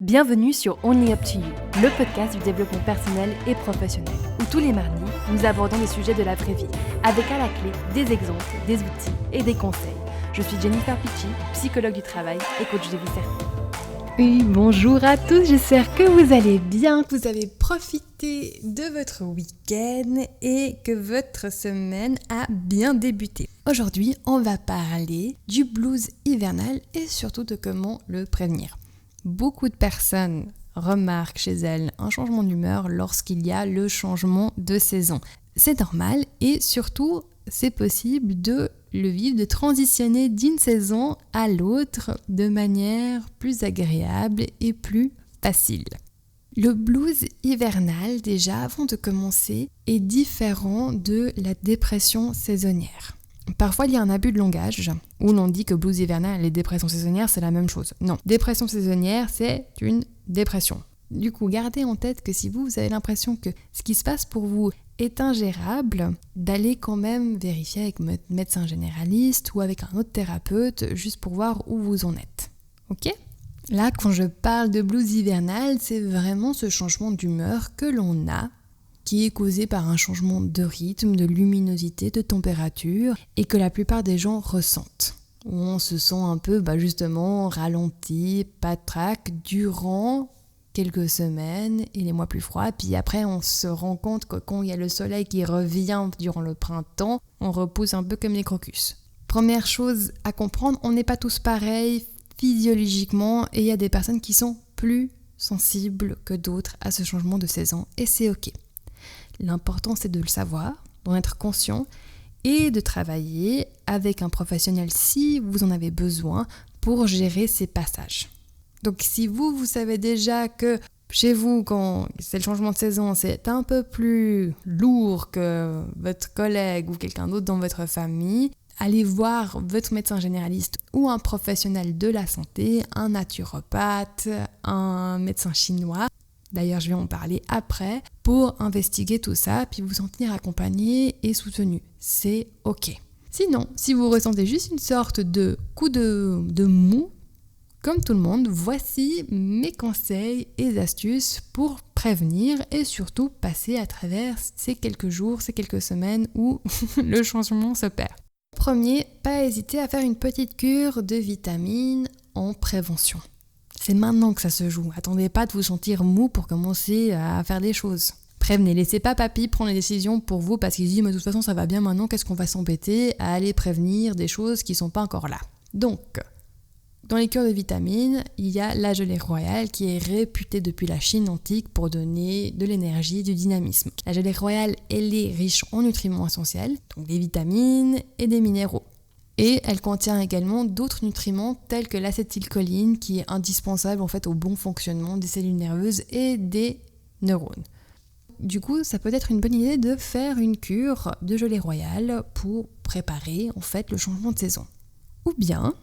Bienvenue sur Only Up to You, le podcast du développement personnel et professionnel, où tous les mardis, nous abordons des sujets de la vraie vie, avec à la clé des exemples, des outils et des conseils. Je suis Jennifer Picci, psychologue du travail et coach de vie certaine. Oui, bonjour à tous, j'espère que vous allez bien, que vous avez profité de votre week-end et que votre semaine a bien débuté. Aujourd'hui, on va parler du blues hivernal et surtout de comment le prévenir. Beaucoup de personnes remarquent chez elles un changement d'humeur lorsqu'il y a le changement de saison. C'est normal et surtout, c'est possible de le vivre, de transitionner d'une saison à l'autre de manière plus agréable et plus facile. Le blues hivernal, déjà, avant de commencer, est différent de la dépression saisonnière. Parfois, il y a un abus de langage où l'on dit que blues hivernal et dépression saisonnière, c'est la même chose. Non, dépression saisonnière, c'est une dépression. Du coup, gardez en tête que si vous avez l'impression que ce qui se passe pour vous est ingérable, d'aller quand même vérifier avec votre médecin généraliste ou avec un autre thérapeute juste pour voir où vous en êtes. Ok ? Là, quand je parle de blues hivernal, c'est vraiment ce changement d'humeur que l'on a, qui est causé par un changement de rythme, de luminosité, de température, et que la plupart des gens ressentent. On se sent un peu justement ralenti, patraque, durant quelques semaines et les mois plus froids. Puis après, on se rend compte que quand il y a le soleil qui revient durant le printemps, on repousse un peu comme les crocus. Première chose à comprendre, on n'est pas tous pareils physiologiquement et il y a des personnes qui sont plus sensibles que d'autres à ce changement de saison et c'est ok. L'important, c'est de le savoir, d'en être conscient et de travailler avec un professionnel si vous en avez besoin pour gérer ces passages. Donc, si vous savez déjà que chez vous, quand c'est le changement de saison, c'est un peu plus lourd que votre collègue ou quelqu'un d'autre dans votre famille, allez voir votre médecin généraliste ou un professionnel de la santé, un naturopathe, un médecin chinois. D'ailleurs, je vais en parler après pour investiguer tout ça, puis vous sentir accompagné et soutenu. C'est ok. Sinon, si vous ressentez juste une sorte de coup de mou, comme tout le monde, voici mes conseils et astuces pour prévenir et surtout passer à travers ces quelques jours, ces quelques semaines où le changement se perd. Premier, pas hésiter à faire une petite cure de vitamines en prévention. C'est maintenant que ça se joue. Attendez pas de vous sentir mou pour commencer à faire des choses. Prévenez, laissez pas papy prendre les décisions pour vous parce qu'il se dit mais de toute façon ça va bien maintenant, qu'est-ce qu'on va s'embêter à aller prévenir des choses qui sont pas encore là. Donc, dans les cures de vitamines, il y a la gelée royale qui est réputée depuis la Chine antique pour donner de l'énergie, du dynamisme. La gelée royale, elle est riche en nutriments essentiels, donc des vitamines et des minéraux. Et elle contient également d'autres nutriments tels que l'acétylcholine qui est indispensable en fait au bon fonctionnement des cellules nerveuses et des neurones. Du coup, ça peut être une bonne idée de faire une cure de gelée royale pour préparer en fait le changement de saison. Ou bien,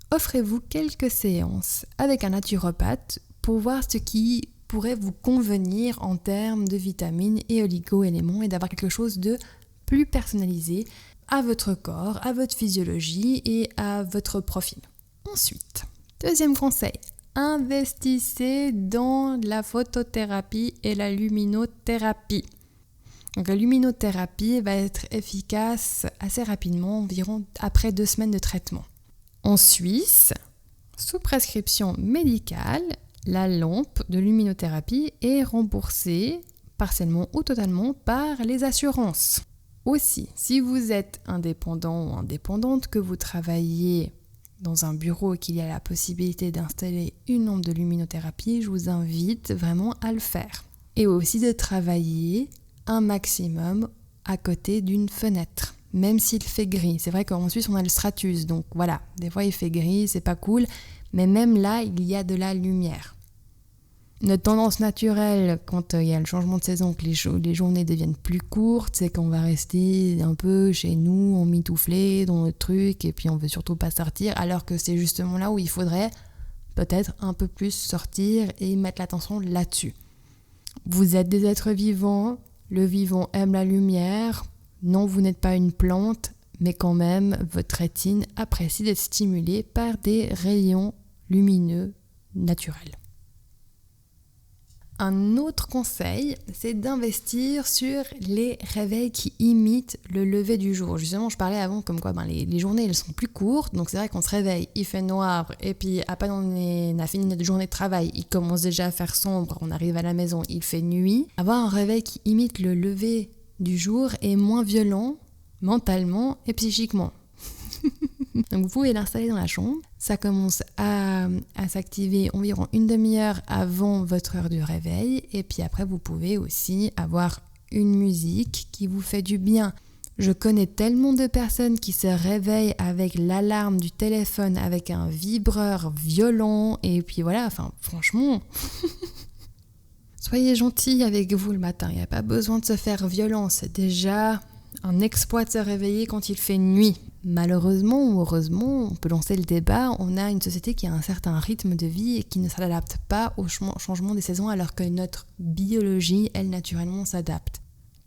offrez-vous quelques séances avec un naturopathe pour voir ce qui pourrait vous convenir en termes de vitamines et oligo-éléments et d'avoir quelque chose de plus personnalisé à votre corps, à votre physiologie et à votre profil. Ensuite, deuxième conseil, investissez dans la photothérapie et la luminothérapie. Donc la luminothérapie va être efficace assez rapidement, environ après 2 semaines de traitement. En Suisse, sous prescription médicale, la lampe de luminothérapie est remboursée partiellement ou totalement par les assurances. Aussi, si vous êtes indépendant ou indépendante, que vous travaillez dans un bureau et qu'il y a la possibilité d'installer une lampe de luminothérapie, je vous invite vraiment à le faire. Et aussi de travailler un maximum à côté d'une fenêtre, même s'il fait gris. C'est vrai qu'en Suisse, on a le stratus, donc voilà, des fois il fait gris, c'est pas cool, mais même là, il y a de la lumière. Notre tendance naturelle, quand il y a le changement de saison, que les journées deviennent plus courtes, c'est qu'on va rester un peu chez nous, emmitouflé dans notre truc, et puis on veut surtout pas sortir, alors que c'est justement là où il faudrait peut-être un peu plus sortir et mettre l'attention là-dessus. Vous êtes des êtres vivants, le vivant aime la lumière, non, vous n'êtes pas une plante, mais quand même, votre rétine apprécie d'être stimulée par des rayons lumineux naturels. Un autre conseil, c'est d'investir sur les réveils qui imitent le lever du jour. Justement, je parlais avant comme quoi les journées elles sont plus courtes, donc c'est vrai qu'on se réveille, il fait noir, et puis à peine on a fini notre journée de travail, il commence déjà à faire sombre, on arrive à la maison, il fait nuit. Avoir un réveil qui imite le lever du jour est moins violent mentalement et psychiquement. Donc vous pouvez l'installer dans la chambre. Ça commence à s'activer environ une demi-heure avant votre heure du réveil. Et puis après, vous pouvez aussi avoir une musique qui vous fait du bien. Je connais tellement de personnes qui se réveillent avec l'alarme du téléphone, avec un vibreur violent. Et puis voilà, franchement... Soyez gentils avec vous le matin. Il n'y a pas besoin de se faire violence. C'est déjà un exploit de se réveiller quand il fait nuit. Malheureusement ou heureusement, on peut lancer le débat, on a une société qui a un certain rythme de vie et qui ne s'adapte pas au changement des saisons alors que notre biologie, elle, naturellement s'adapte.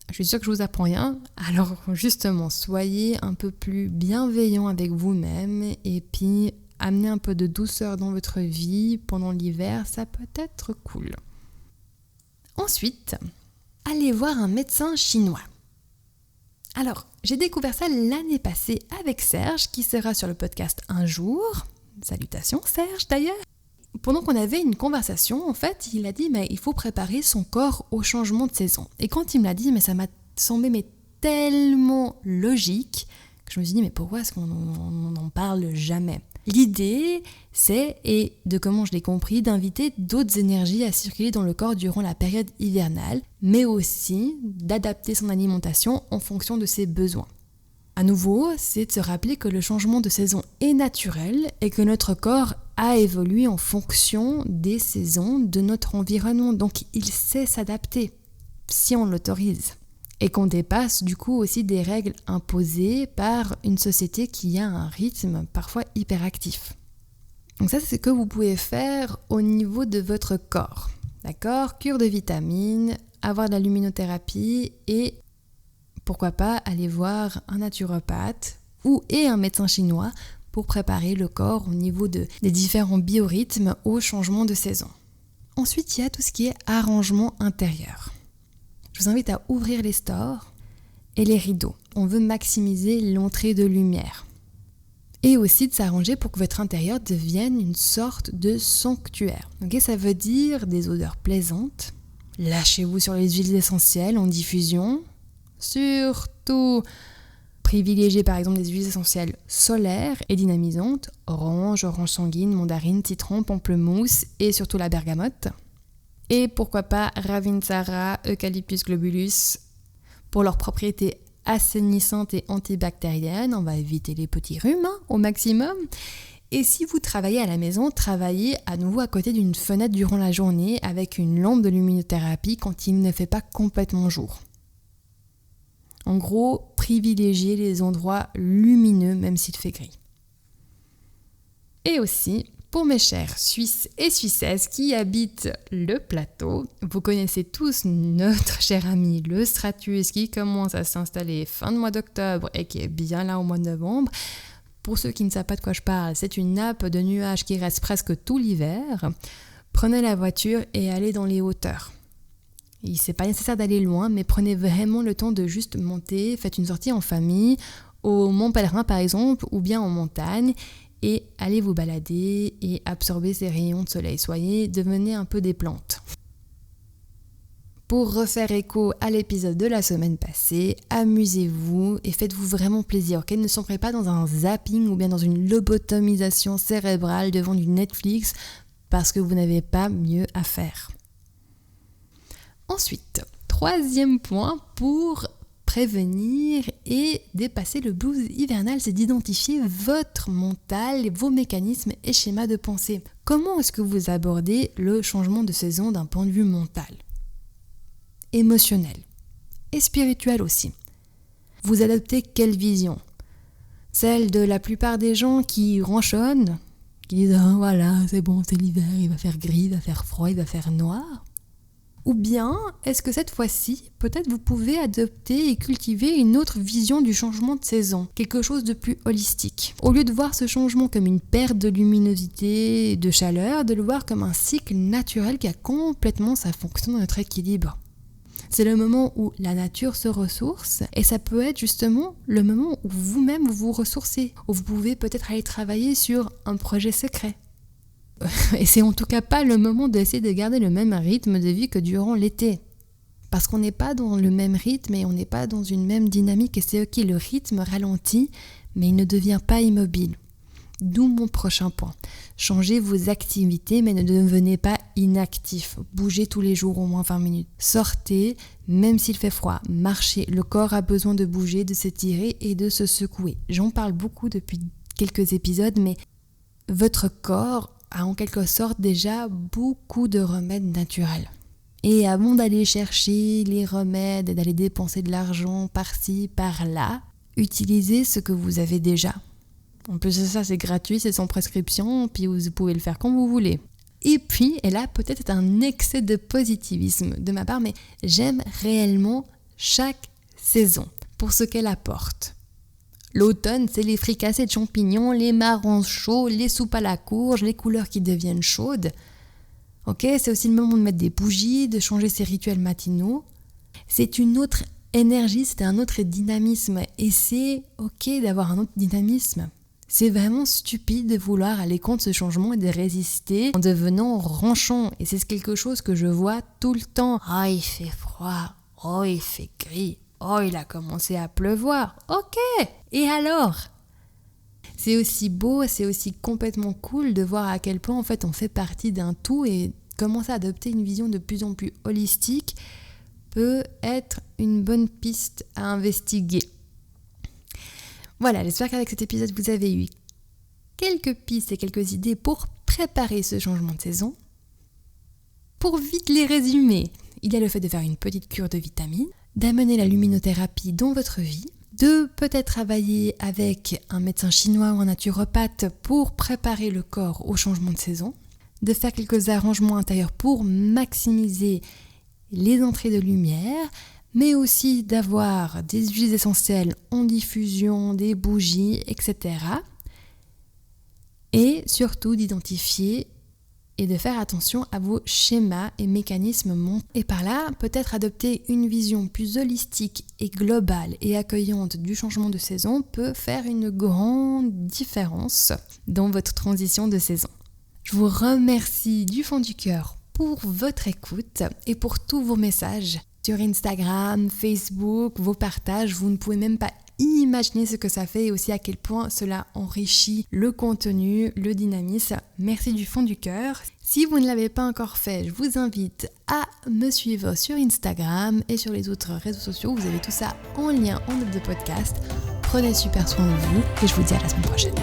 Je suis sûre que je vous apprends rien, alors justement, soyez un peu plus bienveillant avec vous-même et puis amenez un peu de douceur dans votre vie pendant l'hiver, ça peut être cool. Ensuite, allez voir un médecin chinois. Alors, j'ai découvert ça l'année passée avec Serge, qui sera sur le podcast un jour. Salutations Serge d'ailleurs. Pendant qu'on avait une conversation, en fait, il a dit il faut préparer son corps au changement de saison. Et quand il me l'a dit, ça m'a semblé tellement logique que je me suis dit, mais pourquoi est-ce qu'on n'en parle jamais ? L'idée, c'est, et de comment je l'ai compris, d'inviter d'autres énergies à circuler dans le corps durant la période hivernale, mais aussi d'adapter son alimentation en fonction de ses besoins. À nouveau, c'est de se rappeler que le changement de saison est naturel et que notre corps a évolué en fonction des saisons de notre environnement, donc il sait s'adapter, si on l'autorise. Et qu'on dépasse du coup aussi des règles imposées par une société qui a un rythme parfois hyperactif. Donc ça, c'est ce que vous pouvez faire au niveau de votre corps. D'accord ? Cure de vitamines, avoir de la luminothérapie et pourquoi pas aller voir un naturopathe et un médecin chinois pour préparer le corps au niveau des différents biorhythmes au changement de saison. Ensuite, il y a tout ce qui est arrangement intérieur. Je vous invite à ouvrir les stores et les rideaux. On veut maximiser l'entrée de lumière. Et aussi de s'arranger pour que votre intérieur devienne une sorte de sanctuaire. Okay, ça veut dire des odeurs plaisantes. Lâchez-vous sur les huiles essentielles en diffusion. Surtout, privilégiez par exemple des huiles essentielles solaires et dynamisantes. Orange sanguine, mandarine, citron, pamplemousse et surtout la bergamote. Et pourquoi pas Ravintsara, Eucalyptus globulus pour leurs propriétés assainissantes et antibactériennes. On va éviter les petits rhumes au maximum. Et si vous travaillez à la maison, travaillez à nouveau à côté d'une fenêtre durant la journée avec une lampe de luminothérapie quand il ne fait pas complètement jour. En gros, privilégiez les endroits lumineux même s'il fait gris. Et aussi, pour mes chers Suisses et Suissesses qui habitent le plateau, vous connaissez tous notre cher ami le Stratus qui commence à s'installer fin de mois d'octobre et qui est bien là au mois de novembre. Pour ceux qui ne savent pas de quoi je parle, c'est une nappe de nuages qui reste presque tout l'hiver. Prenez la voiture et allez dans les hauteurs. C'est pas nécessaire d'aller loin, mais prenez vraiment le temps de juste monter, faites une sortie en famille, au Mont Pèlerin par exemple, ou bien en montagne, et allez vous balader et absorber ces rayons de soleil. Devenez un peu des plantes. Pour refaire écho à l'épisode de la semaine passée, amusez-vous et faites-vous vraiment plaisir. Okay, ne sombrez pas dans un zapping ou bien dans une lobotomisation cérébrale devant du Netflix parce que vous n'avez pas mieux à faire. Ensuite, troisième point pour prévenir et dépasser le blues hivernal, c'est d'identifier votre mental, vos mécanismes et schémas de pensée. Comment est-ce que vous abordez le changement de saison d'un point de vue mental, émotionnel et spirituel aussi? Vous adoptez quelle vision? Celle de la plupart des gens qui ronchonnent, qui disent « voilà, c'est bon, c'est l'hiver, il va faire gris, il va faire froid, il va faire noir ». Ou bien, est-ce que cette fois-ci, peut-être vous pouvez adopter et cultiver une autre vision du changement de saison, quelque chose de plus holistique. Au lieu de voir ce changement comme une perte de luminosité et de chaleur, de le voir comme un cycle naturel qui a complètement sa fonction dans notre équilibre. C'est le moment où la nature se ressource et ça peut être justement le moment où vous-même vous ressourcez, où vous pouvez peut-être aller travailler sur un projet secret. Et c'est en tout cas pas le moment d'essayer de garder le même rythme de vie que durant l'été. Parce qu'on n'est pas dans le même rythme et on n'est pas dans une même dynamique et c'est ok, le rythme ralentit, mais il ne devient pas immobile. D'où mon prochain point. Changez vos activités, mais ne devenez pas inactifs. Bougez tous les jours au moins 20 minutes. Sortez, même s'il fait froid. Marchez. Le corps a besoin de bouger, de s'étirer et de se secouer. J'en parle beaucoup depuis quelques épisodes, mais votre corps a en quelque sorte déjà beaucoup de remèdes naturels. Et avant d'aller chercher les remèdes et d'aller dépenser de l'argent par-ci, par-là, utilisez ce que vous avez déjà. En plus de ça, c'est gratuit, c'est sans prescription, puis vous pouvez le faire quand vous voulez. Et puis, et là, peut-être c'est un excès de positivisme de ma part, mais j'aime réellement chaque saison pour ce qu'elle apporte. L'automne, c'est les fricassés de champignons, les marrons chauds, les soupes à la courge, les couleurs qui deviennent chaudes. Ok, c'est aussi le moment de mettre des bougies, de changer ses rituels matinaux. C'est une autre énergie, c'est un autre dynamisme. Et c'est ok d'avoir un autre dynamisme. C'est vraiment stupide de vouloir aller contre ce changement et de résister en devenant ronchon. Et c'est quelque chose que je vois tout le temps. Ah, il fait froid. Oh, il fait gris. Oh, il a commencé à pleuvoir. Ok. Et alors ? C'est aussi beau, c'est aussi complètement cool de voir à quel point en fait on fait partie d'un tout et commencer à adopter une vision de plus en plus holistique peut être une bonne piste à investiguer. Voilà, j'espère qu'avec cet épisode vous avez eu quelques pistes et quelques idées pour préparer ce changement de saison. Pour vite les résumer, il y a le fait de faire une petite cure de vitamines, d'amener la luminothérapie dans votre vie, de peut-être travailler avec un médecin chinois ou un naturopathe pour préparer le corps au changement de saison, de faire quelques arrangements intérieurs pour maximiser les entrées de lumière, mais aussi d'avoir des huiles essentielles en diffusion, des bougies, etc. Et surtout d'identifier et de faire attention à vos schémas et mécanismes mentaux. Et par là, peut-être adopter une vision plus holistique et globale et accueillante du changement de saison peut faire une grande différence dans votre transition de saison. Je vous remercie du fond du cœur pour votre écoute et pour tous vos messages sur Instagram, Facebook, vos partages. Vous ne pouvez même pas imaginer ce que ça fait et aussi à quel point cela enrichit le contenu, le dynamisme. Merci du fond du cœur. Si vous ne l'avez pas encore fait, je vous invite à me suivre sur Instagram et sur les autres réseaux sociaux. Vous avez tout ça en lien en note de podcast. Prenez super soin de vous et je vous dis à la semaine prochaine.